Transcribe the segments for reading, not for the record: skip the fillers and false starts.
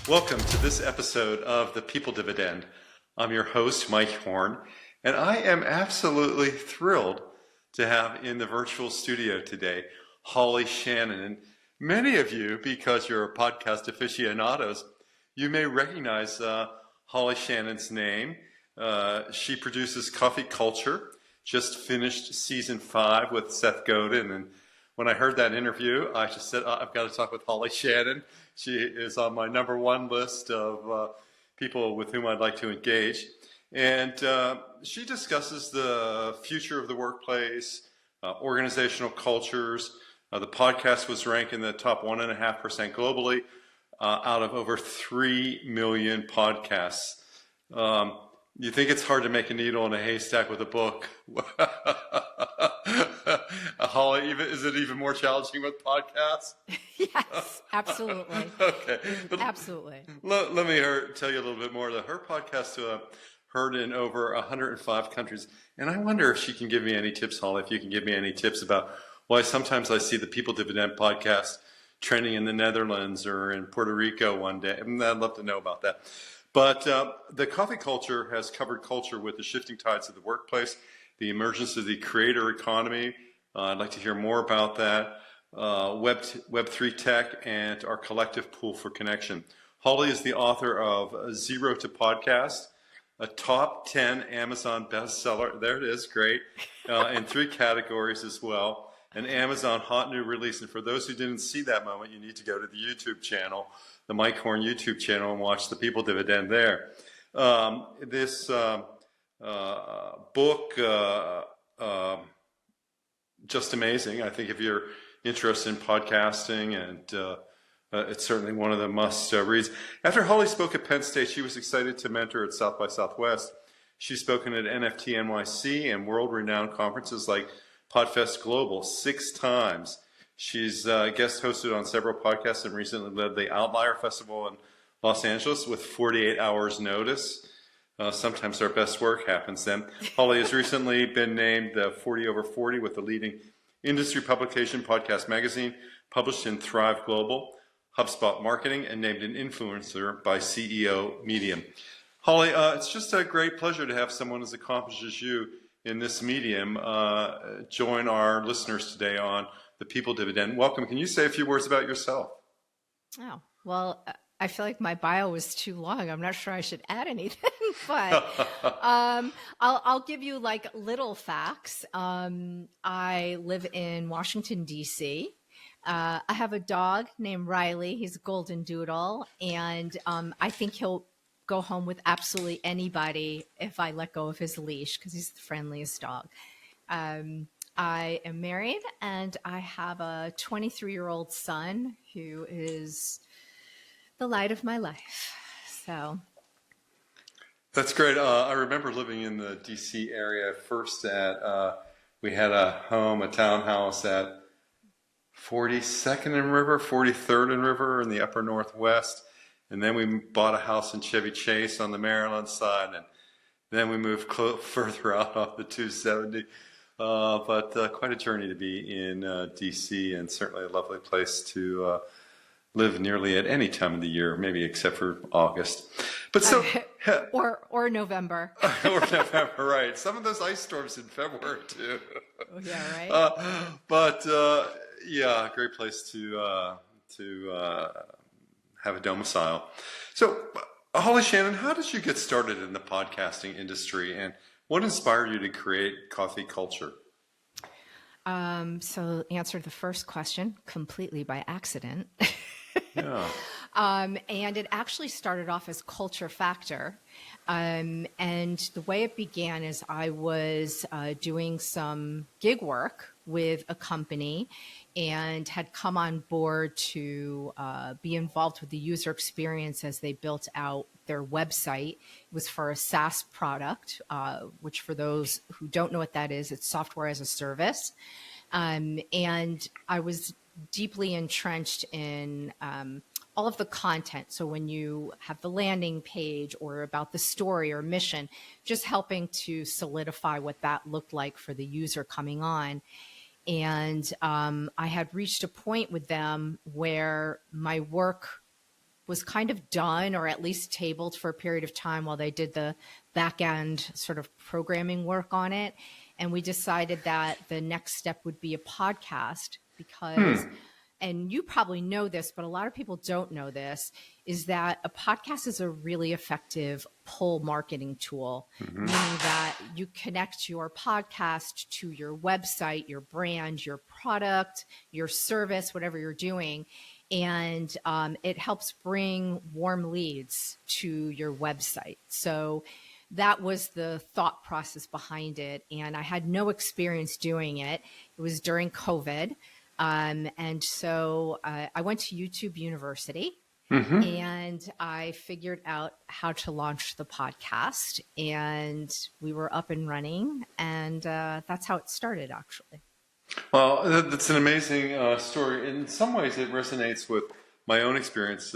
Welcome to this episode of The People Dividend. I'm your host, Mike Horne, and I am absolutely thrilled to have in the virtual studio today Holly Shannon. And many of you, because you're podcast aficionados, you may recognize Holly Shannon's name. She produces Coffee Culture, just finished season 5 with Seth Godin. And when I heard that interview, I just said, I've got to talk with Holly Shannon. She is on my number 1 list of people with whom I'd like to engage. And she discusses the future of the workplace, organizational cultures. The podcast was ranked in the top 1.5% globally out of over 3 million podcasts. You think it's hard to make a needle in a haystack with a book? Holly, is it even more challenging with podcasts? Yes, absolutely. Okay. Absolutely. Let me tell you a little bit more. Her podcast heard in over 105 countries. And I wonder if she can give me any tips, Holly, if you can give me any tips about why sometimes I see the People Dividend podcast trending in the Netherlands or in Puerto Rico one day. And I'd love to know about that. But the Coffee Culture has covered culture with the shifting tides of the workplace, the emergence of the creator economy. I'd like to hear more about that, Web3 tech, and our collective pool for connection. Holly is the author of Zero to Podcast, a top 10 Amazon bestseller. There it is, great, in 3 categories as well. An Amazon hot new release. And for those who didn't see that moment, you need to go to the YouTube channel, the Mike Horne YouTube channel, and watch the People Dividend there. This book, just amazing. I think if you're interested in podcasting, and it's certainly one of the must reads. After Holly spoke at Penn State, she was excited to mentor at South by Southwest. She's spoken at NFT NYC and world-renowned conferences like Podfest Global 6 times. She's guest hosted on several podcasts and recently led the Outlier Festival in Los Angeles with 48 hours notice. Sometimes our best work happens then. Holly has recently been named the 40 over 40 with the leading industry publication Podcast Magazine, published in Thrive Global, HubSpot Marketing, and named an influencer by CEO Medium. Holly, it's just a great pleasure to have someone as accomplished as you in this medium join our listeners today on the People Dividend. Welcome. Can you say a few words about yourself? Oh, well, I feel like my bio was too long. I'm not sure I should add anything, but I'll give you like little facts. I live in Washington, D.C. I have a dog named Riley. He's a golden doodle, and I think he'll go home with absolutely anybody if I let go of his leash because he's the friendliest dog. I am married, and I have a 23-year-old son who is the light of my life. So that's great. I remember living in the DC area first we had a townhouse at 42nd and River, 43rd and River in the upper Northwest. And then we bought a house in Chevy Chase on the Maryland side. And then we moved further out off the 270. But quite a journey to be in DC, and certainly a lovely place to live nearly at any time of the year, maybe except for August. But so or November. Or November, right? Some of those ice storms in February too. Oh, yeah, right. Yeah, great place to have a domicile. So, Holly Shannon, how did you get started in the podcasting industry, and what inspired you to create Coffee Culture? So answer the first question completely by accident. Yeah. And it actually started off as Culture Factor. And the way it began is I was doing some gig work with a company and had come on board to be involved with the user experience as they built out their website. It was for a SaaS product, which for those who don't know what that is, it's software as a service. And I was deeply entrenched in all of the content. So when you have the landing page or about the story or mission, just helping to solidify what that looked like for the user coming on. And I had reached a point with them where my work was kind of done, or at least tabled for a period of time while they did the back end sort of programming work on it. And we decided that the next step would be a podcast because, and you probably know this, but a lot of people don't know this, is that a podcast is a really effective pull marketing tool, meaning that you connect your podcast to your website, your brand, your product, your service, whatever you're doing. And it helps bring warm leads to your website. So that was the thought process behind it. And I had no experience doing it. It was during COVID. And so I went to YouTube University and I figured out how to launch the podcast, and we were up and running, and that's how it started, actually. Well, that's an amazing story. In some ways, it resonates with my own experience.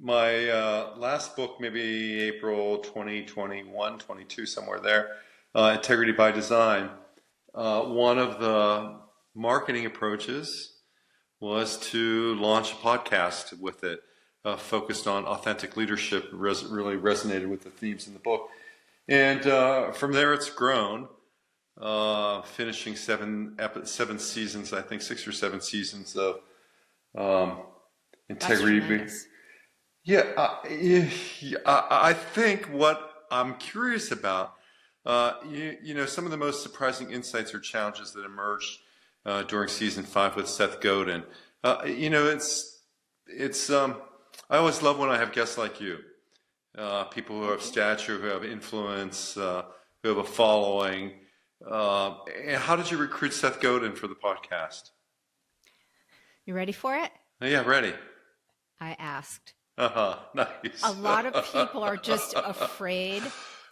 My last book, maybe April 2021, 22, somewhere there, Integrity by Design, one of the marketing approaches was to launch a podcast with it, focused on authentic leadership. Really resonated with the themes in the book. And from there, it's grown, finishing seven seasons, I think 6 or 7 seasons of Integrity. Yeah, I think what I'm curious about, some of the most surprising insights or challenges that emerged during season 5 with Seth Godin. I always love when I have guests like you, people who have stature, who have influence, who have a following. And how did you recruit Seth Godin for the podcast? You ready for it? Yeah, ready. I asked. Nice. A lot of people are just afraid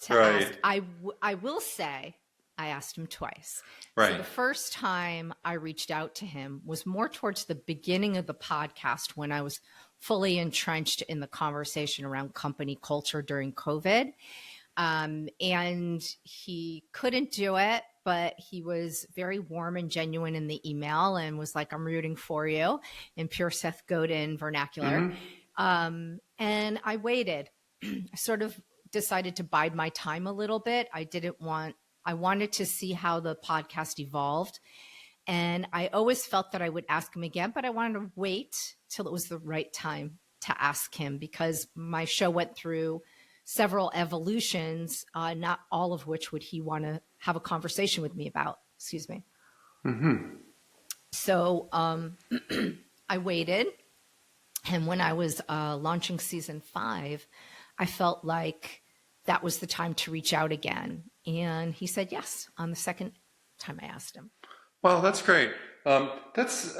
to ask. I will say I asked him twice. Right. So the first time I reached out to him was more towards the beginning of the podcast, when I was fully entrenched in the conversation around company culture during COVID. And he couldn't do it, but he was very warm and genuine in the email and was like, "I'm rooting for you," in pure Seth Godin vernacular. And I waited. I sort of decided to bide my time a little bit. I wanted to see how the podcast evolved. And I always felt that I would ask him again, but I wanted to wait till it was the right time to ask him, because my show went through several evolutions, not all of which would he want to have a conversation with me about. Excuse me. So I waited. And when I was launching season 5, I felt like that was the time to reach out again. And he said yes on the second time I asked him. Well, that's great. That's,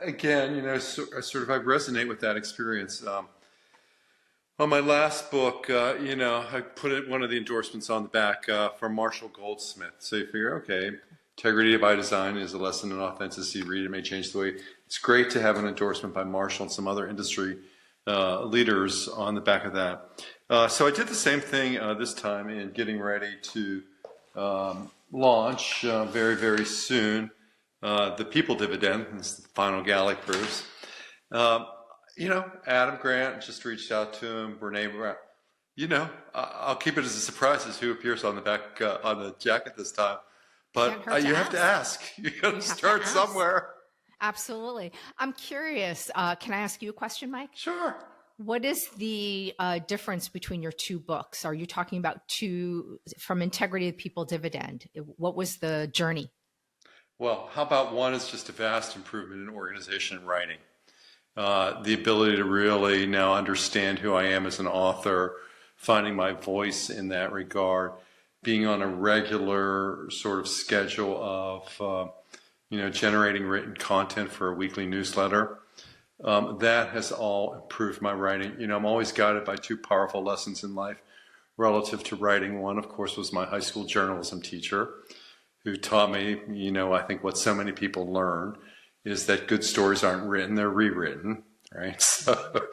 again, I resonate with that experience. On my last book, I put one of the endorsements on the back from Marshall Goldsmith. So you figure, okay, Integrity by Design is a lesson in authenticity. Read it, may change the way. It's great to have an endorsement by Marshall and some other industry leaders on the back of that. So I did the same thing this time in getting ready to launch very, very soon the People Dividend. This is the final galley proofs. Adam Grant just reached out to him. Brene Brown. I'll keep it as a surprise as who appears on the back on the jacket this time. But you have to ask. You got to start somewhere. Absolutely. I'm curious. Can I ask you a question, Mike? Sure. What is the difference between your two books? Are you talking about from Integrity to People Dividend? What was the journey? Well, how about one is just a vast improvement in organization and writing. The ability to really now understand who I am as an author, finding my voice in that regard, being on a regular sort of schedule of, generating written content for a weekly newsletter. That has all improved my writing. I'm always guided by 2 powerful lessons in life relative to writing. One, of course, was my high school journalism teacher, who taught me, I think what so many people learn is that good stories aren't written, they're rewritten, right? So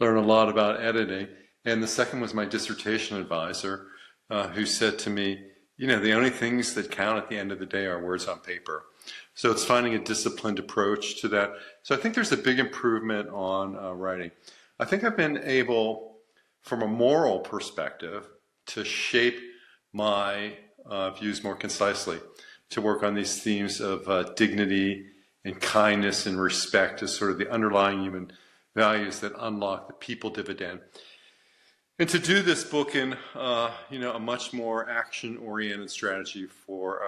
learn a lot about editing. And the second was my dissertation advisor, who said to me, the only things that count at the end of the day are words on paper. So it's finding a disciplined approach to that. So I think there's a big improvement on writing. I think I've been able, from a moral perspective, to shape my views more concisely, to work on these themes of dignity and kindness and respect as sort of the underlying human values that unlock the people dividend. And to do this book in, a much more action-oriented strategy for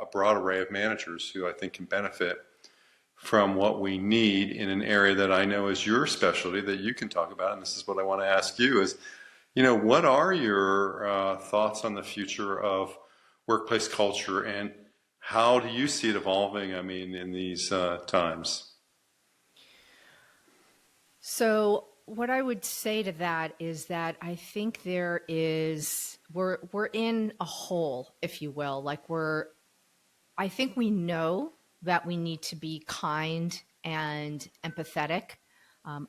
a broad array of managers who I think can benefit from what we need in an area that I know is your specialty that you can talk about. And this is what I want to ask you is, what are your thoughts on the future of workplace culture, and how do you see it evolving, in these times? So what I would say to that is that I think we're in a hole, if you will. I think we know that we need to be kind and empathetic.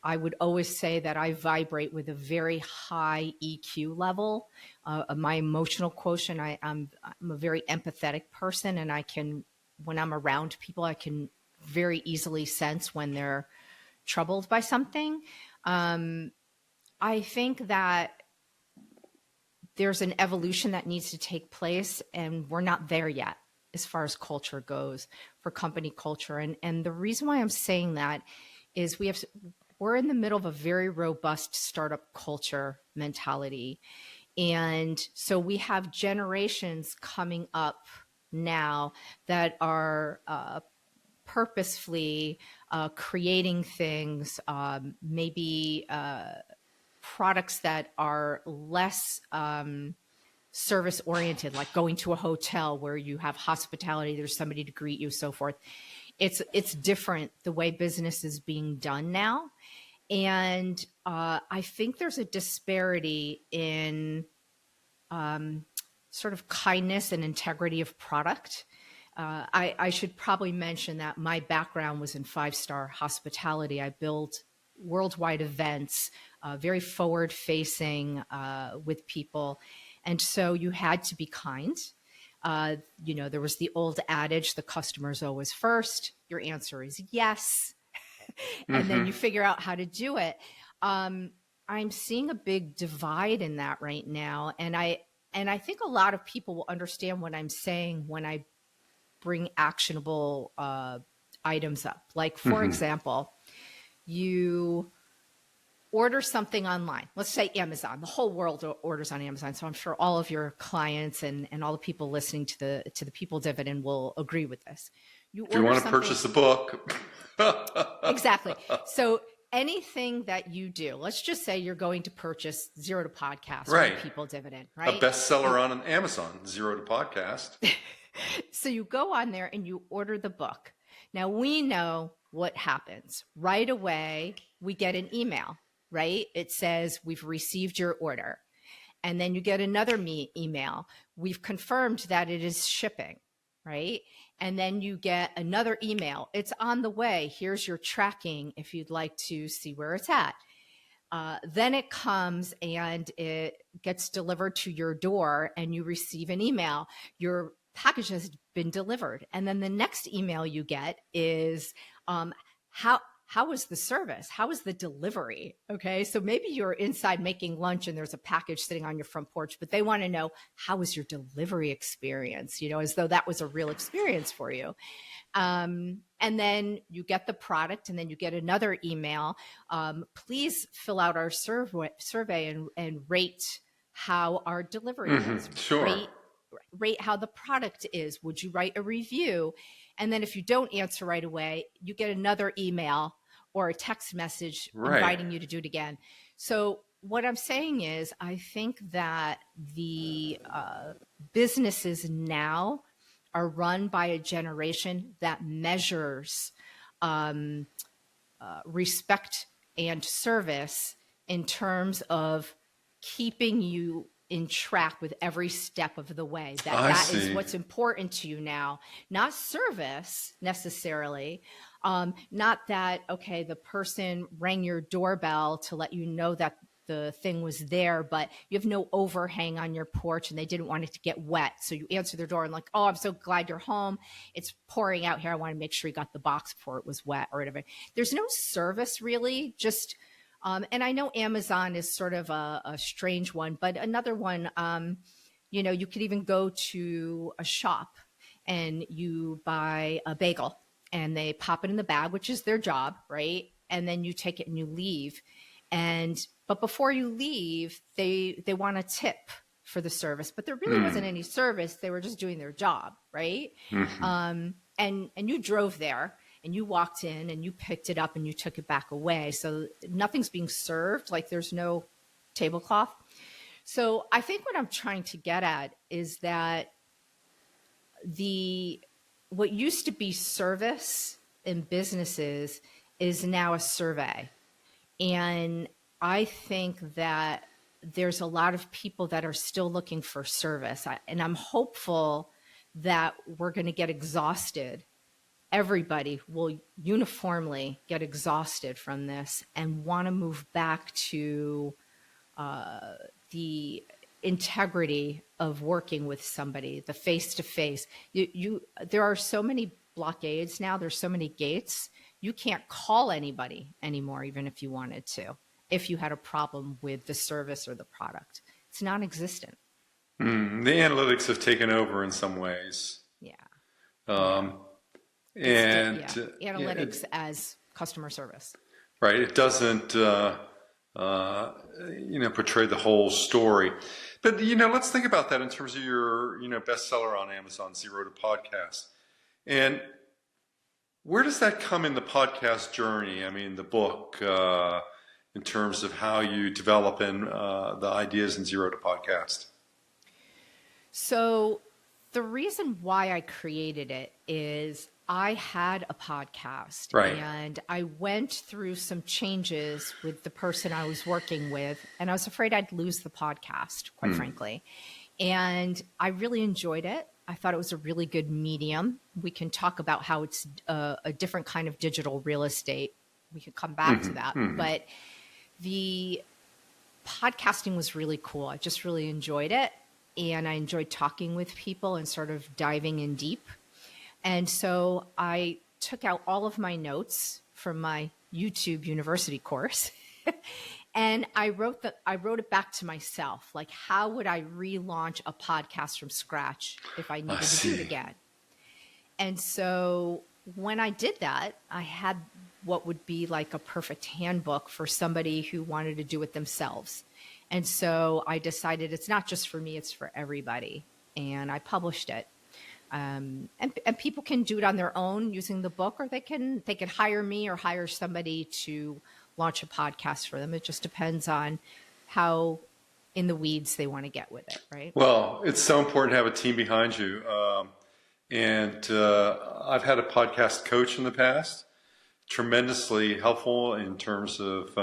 I would always say that I vibrate with a very high EQ level. My emotional quotient, I'm a very empathetic person, and when I'm around people, I can very easily sense when they're troubled by something. I think that there's an evolution that needs to take place, and we're not there yet as far as culture goes, for company culture. And the reason why I'm saying that is we're in the middle of a very robust startup culture mentality. And so we have generations coming up now that are purposefully creating things, maybe products that are less service oriented, like going to a hotel where you have hospitality, there's somebody to greet you, so forth. It's different the way business is being done now. And I think there's a disparity in sort of kindness and integrity of product. I should probably mention that my background was in five-star hospitality. I built worldwide events, very forward-facing with people. And so you had to be kind. There was the old adage, the customer's always first. Your answer is yes. And then you figure out how to do it. I'm seeing a big divide in that right now. And I think a lot of people will understand what I'm saying when I bring actionable items up. Like, for example, you order something online. Let's say Amazon. The whole world orders on Amazon. So I'm sure all of your clients and all the people listening to the People Dividend will agree with this. If you want to purchase a book. Exactly. So anything that you do, let's just say you're going to purchase Zero to Podcast or People Dividend, right? A bestseller on Amazon, Zero to Podcast. So you go on there and you order the book. Now we know what happens. Right away, we get an email, right? It says, we've received your order. And then you get another email. We've confirmed that it is shipping, right? And then you get another email. It's on the way. Here's your tracking if you'd like to see where it's at. Then it comes and it gets delivered to your door and you receive an email. Your package has been delivered. And then the next email you get is, how was the service? How was the delivery? Okay. So maybe you're inside making lunch and there's a package sitting on your front porch, but they want to know, how was your delivery experience? As though that was a real experience for you. And then you get the product and then you get another email. Please fill out our survey and rate how our delivery is. Sure. Rate how the product is. Would you write a review? And then if you don't answer right away, you get another email or a text message inviting you to do it again. So what I'm saying is, I think that the businesses now are run by a generation that measures respect and service in terms of keeping you in track with every step of the way. That is what's important to you now, not service necessarily. Not that, okay, the person rang your doorbell to let you know that the thing was there, but you have no overhang on your porch and they didn't want it to get wet. So you answer their door and like, oh, I'm so glad you're home. It's pouring out here. I want to make sure you got the box before it was wet or whatever. There's no service really, just And I know Amazon is sort of a strange one, but another one, you could even go to a shop and you buy a bagel and they pop it in the bag, which is their job, right? And then you take it and you leave. But before you leave, they want a tip for the service, but there really wasn't any service. They were just doing their job, right? And you drove there and you walked in and you picked it up and you took it back away. So nothing's being served, like there's no tablecloth. So I think what I'm trying to get at is that what used to be service in businesses is now a survey. And I think that there's a lot of people that are still looking for service. And I'm hopeful that we're going to get exhausted. Everybody will uniformly get exhausted from this and want to move back to the integrity of working with somebody, the face-to-face. There are so many blockades now. There's so many gates. You can't call anybody anymore, even if you wanted to, if you had a problem with the service or the product. It's non-existent. The analytics have taken over in some ways. Yeah. Analytics as customer service. Right. It doesn't, portray the whole story. But, let's think about that in terms of your, bestseller on Amazon, Zero to Podcast. And where does that come in the podcast journey? I mean, the book, in terms of how you develop the ideas in Zero to Podcast. So the reason why I created it is I had a podcast, right, and I went through some changes with the person I was working with, and I was afraid I'd lose the podcast, quite frankly. And I really enjoyed it. I thought it was a really good medium. We can talk about how it's a different kind of digital real estate. We could come back to that. But the podcasting was really cool. I just really enjoyed it. And I enjoyed talking with people and sort of diving in deep. And so I took out all of my notes from my YouTube university course and I wrote it back to myself. Like, how would I relaunch a podcast from scratch if I needed to do it again? And so when I did that, I had what would be like a perfect handbook for somebody who wanted to do it themselves. And so I decided it's not just for me, it's for everybody. And I published it. And people can do it on their own using the book, or they can hire me or hire somebody to launch a podcast for them. It just depends on how in the weeds they want to get with it, right? Well, it's so important to have a team behind you. I've had a podcast coach in the past, tremendously helpful in terms of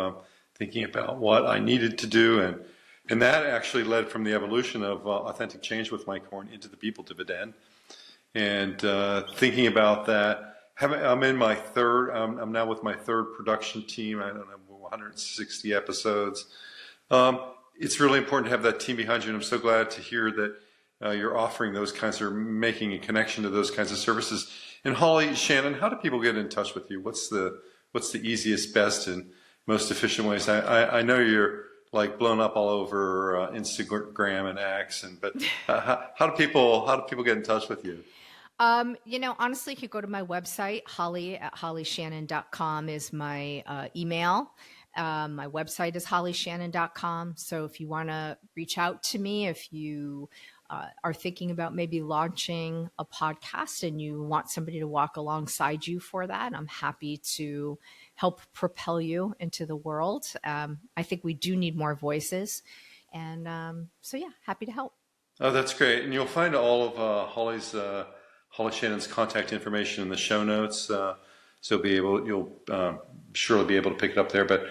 thinking about what I needed to do. And that actually led from the evolution of Authentic Change with Mike Horne into the People Dividend. And thinking about that, I'm now with my third production team. I don't know, 160 episodes. It's really important to have that team behind you, and I'm so glad to hear that you're offering those kinds, or making a connection to those kinds of services. And Holly Shannon, how do people get in touch with you? What's the easiest, best, and most efficient ways? I know you're like blown up all over Instagram and X, but how do people get in touch with you? Honestly, you could go to my website, holly@hollyshannon.com is my email. My website is hollyshannon.com. So if you want to reach out to me, if you are thinking about maybe launching a podcast and you want somebody to walk alongside you for that, I'm happy to help propel you into the world. I think we do need more voices. And happy to help. Oh, that's great. And you'll find all of Holly Shannon's contact information in the show notes. So you'll surely be able to pick it up there. But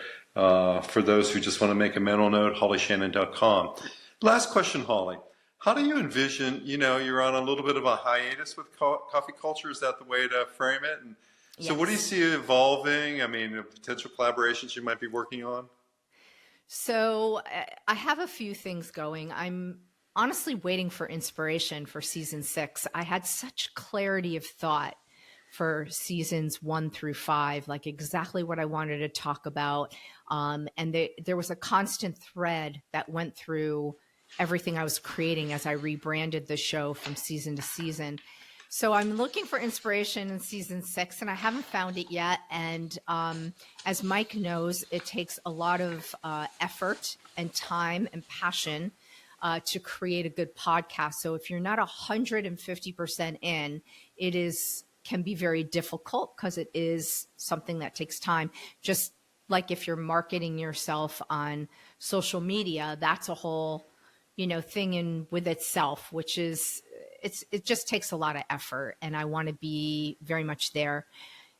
for those who just want to make a mental note, hollyshannon.com. Last question, Holly. How do you envision, you're on a little bit of a hiatus with coffee culture. Is that the way to frame it? And so What do you see evolving? I mean, potential collaborations you might be working on? So I have a few things going. I'm honestly waiting for inspiration for season 6. I had such clarity of thought for seasons 1 through 5, like exactly what I wanted to talk about. There was a constant thread that went through everything I was creating as I rebranded the show from season to season. So I'm looking for inspiration in season 6, and I haven't found it yet. And as Mike knows, it takes a lot of effort and time and passion to create a good podcast. So if you're not 150% in, can be very difficult because it is something that takes time. Just like if you're marketing yourself on social media, that's a whole, thing in with itself, which is, it just takes a lot of effort, and I want to be very much there.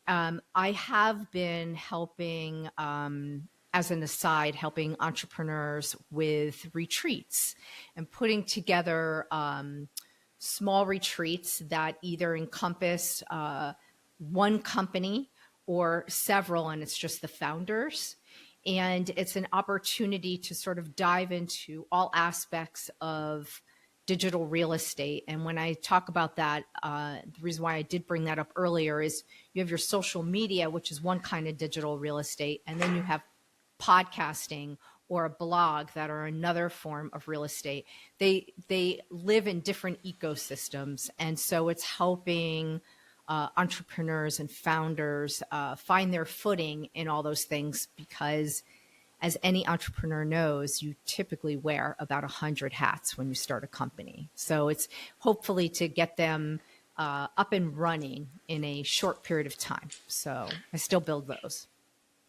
I have been helping, as an aside, helping entrepreneurs with retreats and putting together small retreats that either encompass one company or several, and it's just the founders. And it's an opportunity to sort of dive into all aspects of digital real estate. And when I talk about that, the reason why I did bring that up earlier is you have your social media, which is one kind of digital real estate, and then you have podcasting or a blog that are another form of real estate. They live in different ecosystems, and so it's helping entrepreneurs and founders find their footing in all those things, because as any entrepreneur knows, you typically wear about 100 hats when you start a company. So it's hopefully to get them up and running in a short period of time. So I still build those.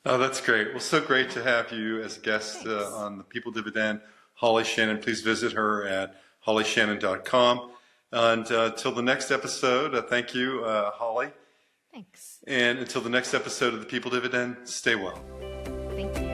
Oh, that's great. Well, so great to have you as a guest on the People Dividend. Holly Shannon, please visit her at hollyshannon.com. And until the next episode, thank you, Holly. Thanks. And until the next episode of the People Dividend, stay well. Thank you.